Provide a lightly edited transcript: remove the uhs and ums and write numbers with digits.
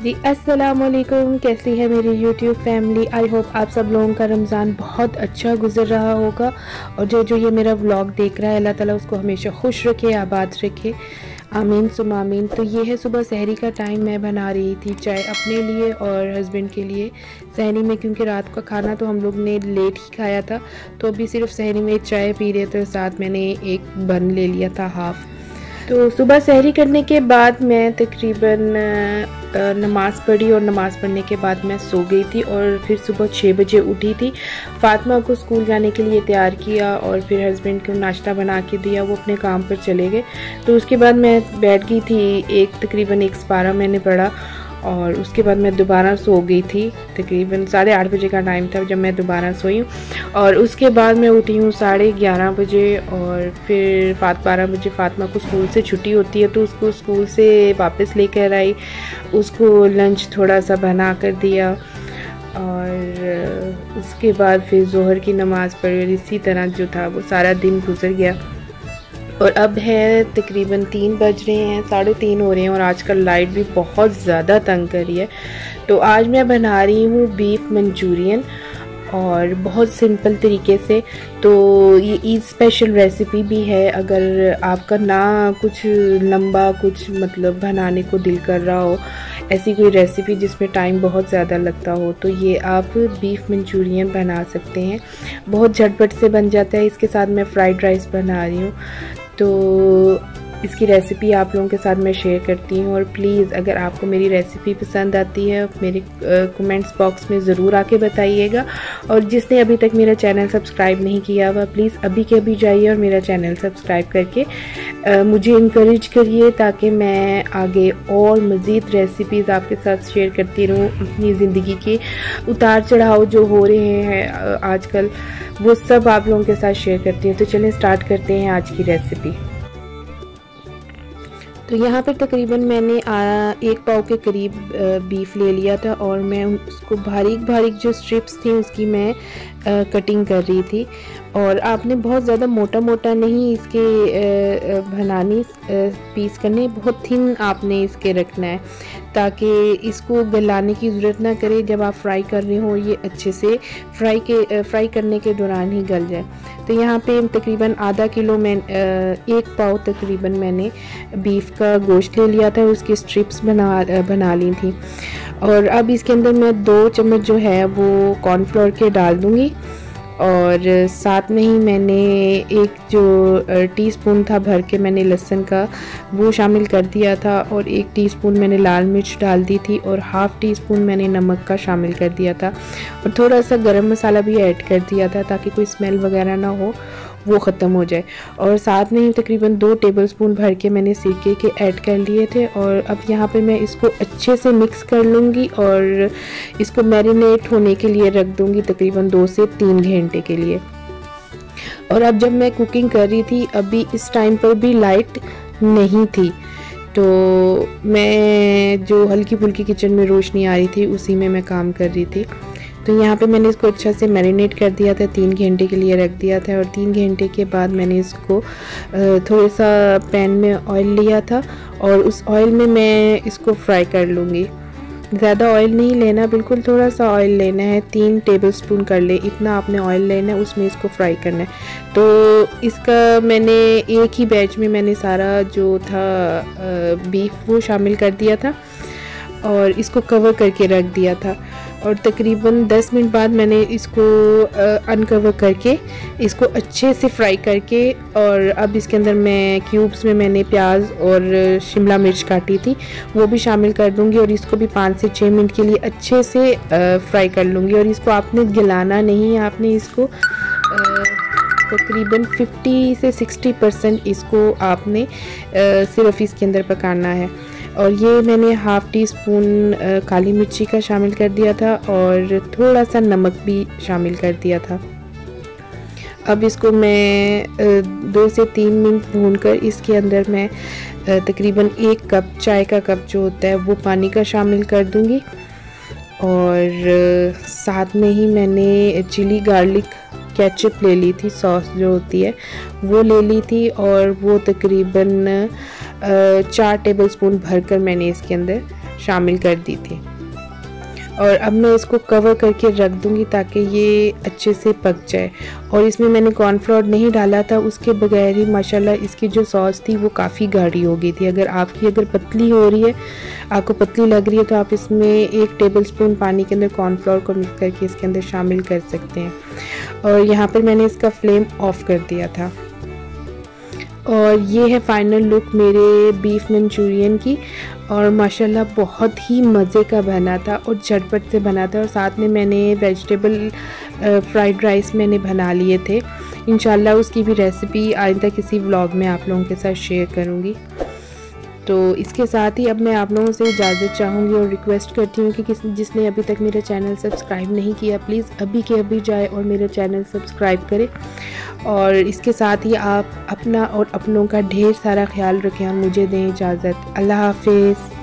जी अस्सलाम वालेकुम। कैसी है मेरी यूट्यूब फैमिली। आई होप आप सब लोगों का रमज़ान बहुत अच्छा गुजर रहा होगा और जो ये मेरा व्लॉग देख रहा है अल्लाह ताला उसको हमेशा खुश रखे, आबाद रखे, आमीन सुम आमीन। तो ये है सुबह सहरी का टाइम। मैं बना रही थी चाय अपने लिए और हस्बैंड के लिए सहरी में, क्योंकि रात का खाना तो हम लोग ने लेट ही खाया था, तो अभी सिर्फ सहरी में चाय पी रहे थे। साथ मैंने एक बन ले लिया था हाफ़। तो सुबह सहरी करने के बाद मैं तकरीबन नमाज़ पढ़ी और नमाज़ पढ़ने के बाद मैं सो गई थी और फिर सुबह 6 बजे उठी थी। फ़ातिमा को स्कूल जाने के लिए तैयार किया और फिर हस्बैंड को नाश्ता बना के दिया, वो अपने काम पर चले गए। तो उसके बाद मैं बैठ गई थी, तकरीबन एक पारा मैंने पढ़ा और उसके बाद मैं दोबारा सो गई थी। तकरीबन 8:30 बजे का टाइम था जब मैं दोबारा सोई हूँ और उसके बाद मैं उठी हूँ 11:30 बजे और फिर 12 बजे फ़ातिमा को स्कूल से छुट्टी होती है तो उसको स्कूल से वापस लेकर आई, उसको लंच थोड़ा सा बना कर दिया और उसके बाद फिर ज़ोहर की नमाज़ पढ़ी और इसी तरह जो था वो सारा दिन गुजर गया। और अब है तकरीबन 3 बज रहे हैं, 3:30 हो रहे हैं और आजकल लाइट भी बहुत ज़्यादा तंग कर रही है। तो आज मैं बना रही हूँ बीफ मंचूरियन और बहुत सिंपल तरीके से। तो ये ईद स्पेशल रेसिपी भी है। अगर आपका ना कुछ लंबा कुछ मतलब बनाने को दिल कर रहा हो, ऐसी कोई रेसिपी जिसमें टाइम बहुत ज़्यादा लगता हो, तो ये आप बीफ मंचूरियन बना सकते हैं। बहुत झटपट से बन जाता है। इसके साथ मैं फ्राइड राइस बना रही हूँ, तो इसकी रेसिपी आप लोगों के साथ मैं शेयर करती हूँ। और प्लीज़ अगर आपको मेरी रेसिपी पसंद आती है मेरे कमेंट्स बॉक्स में ज़रूर आके बताइएगा। और जिसने अभी तक मेरा चैनल सब्सक्राइब नहीं किया हुआ प्लीज़ अभी के अभी जाइए और मेरा चैनल सब्सक्राइब करके मुझे इनकरेज करिए ताकि मैं आगे और मज़ीद रेसिपीज़ आपके साथ शेयर करती रहूँ। अपनी ज़िंदगी के उतार चढ़ाव जो हो रहे हैं आजकल, वो सब आप लोगों के साथ शेयर करती हूँ। तो चलें स्टार्ट करते हैं आज की रेसिपी। तो यहाँ पर तकरीबन मैंने 1 पाव के करीब बीफ ले लिया था और मैं उसको बारीक बारीक जो स्ट्रिप्स थी उसकी मैं कटिंग कर रही थी। और आपने बहुत ज़्यादा मोटा मोटा नहीं इसके बनानी पीस करने, बहुत थिन आपने इसके रखना है ताकि इसको गलाने की ज़रूरत ना करे। जब आप फ्राई कर रहे हो ये अच्छे से फ्राई करने के दौरान ही गल जाए। तो यहाँ पे तकरीबन आधा किलो में 1 पाव तकरीबन मैंने बीफ का गोश्त ले लिया था, उसकी स्ट्रिप्स बना ली थी। और अब इसके अंदर मैं 2 चम्मच जो है वो कॉर्नफ्लोर के डाल दूँगी और साथ में ही मैंने एक जो टीस्पून था भर के मैंने लहसुन का वो शामिल कर दिया था और 1 टीस्पून मैंने लाल मिर्च डाल दी थी और हाफ़ टीस्पून मैंने नमक का शामिल कर दिया था और थोड़ा सा गरम मसाला भी ऐड कर दिया था ताकि कोई स्मेल वगैरह ना हो, वो ख़त्म हो जाए। और साथ में ही तकरीबन 2 टेबलस्पून भर के मैंने सिरके के ऐड कर लिए थे। और अब यहाँ पे मैं इसको अच्छे से मिक्स कर लूँगी और इसको मैरिनेट होने के लिए रख दूँगी तकरीबन 2 से 3 घंटे के लिए। और अब जब मैं कुकिंग कर रही थी अभी इस टाइम पर भी लाइट नहीं थी, तो मैं जो हल्की फुल्की किचन में रोशनी आ रही थी उसी में मैं काम कर रही थी। तो यहाँ पे मैंने इसको अच्छा से मैरिनेट कर दिया था, 3 घंटे के लिए रख दिया था। और 3 घंटे के बाद मैंने इसको थोड़ा सा पैन में ऑयल लिया था और उस ऑयल में मैं इसको फ्राई कर लूँगी। ज़्यादा ऑयल नहीं लेना, बिल्कुल थोड़ा सा ऑयल लेना है, 3 टेबलस्पून कर ले इतना आपने ऑयल लेना है, उसमें इसको फ्राई करना है। तो इसका मैंने एक ही बैच में मैंने सारा जो था बीफ वो शामिल कर दिया था और इसको कवर करके रख दिया था। और तकरीबन 10 मिनट बाद मैंने इसको अनकवर करके इसको अच्छे से फ्राई करके और अब इसके अंदर मैं क्यूब्स में मैंने प्याज और शिमला मिर्च काटी थी वो भी शामिल कर दूंगी और इसको भी 5 से 6 मिनट के लिए अच्छे से फ्राई कर लूँगी। और इसको आपने गलाना नहीं है, आपने इसको तकरीबन 50 से 60% इसको आपने सिर्फ इसके अंदर पकाना है। और ये मैंने हाफ़ टीस्पून काली मिर्ची का शामिल कर दिया था और थोड़ा सा नमक भी शामिल कर दिया था। अब इसको मैं 2 से 3 मिनट भूनकर इसके अंदर मैं तकरीबन 1 कप चाय का कप जो होता है वो पानी का शामिल कर दूंगी। और साथ में ही मैंने चिली गार्लिक केचप ले ली थी, सॉस जो होती है वो ले ली थी और वो तकरीबन 4 टेबलस्पून भरकर मैंने इसके अंदर शामिल कर दी थी। और अब मैं इसको कवर करके रख दूँगी ताकि ये अच्छे से पक जाए। और इसमें मैंने कॉर्नफ्लोर नहीं डाला था, उसके बगैर ही माशाल्लाह इसकी जो सॉस थी वो काफ़ी गाढ़ी हो गई थी। अगर पतली हो रही है, आपको पतली लग रही है, तो आप इसमें 1 टेबलस्पून पानी के अंदर कॉर्नफ्लोर को मिक्स करके इसके अंदर शामिल कर सकते हैं। और यहाँ पर मैंने इसका फ्लेम ऑफ़ कर दिया था। और ये है फाइनल लुक मेरे बीफ मंचूरियन की। और माशाल्लाह बहुत ही मज़े का बना था और झटपट से बना था। और साथ में मैंने वेजिटेबल फ्राइड राइस मैंने बना लिए थे। इंशाल्लाह उसकी भी रेसिपी आइंदा किसी व्लॉग में आप लोगों के साथ शेयर करूँगी। तो इसके साथ ही अब मैं आप लोगों से इजाज़त चाहूँगी और रिक्वेस्ट करती हूँ कि जिसने अभी तक मेरा चैनल सब्सक्राइब नहीं किया, प्लीज़ अभी के अभी जाए और मेरा चैनल सब्सक्राइब करें। और इसके साथ ही आप अपना और अपनों का ढेर सारा ख्याल रखें और मुझे दें इजाज़त। अल्लाह हाफ़िज़।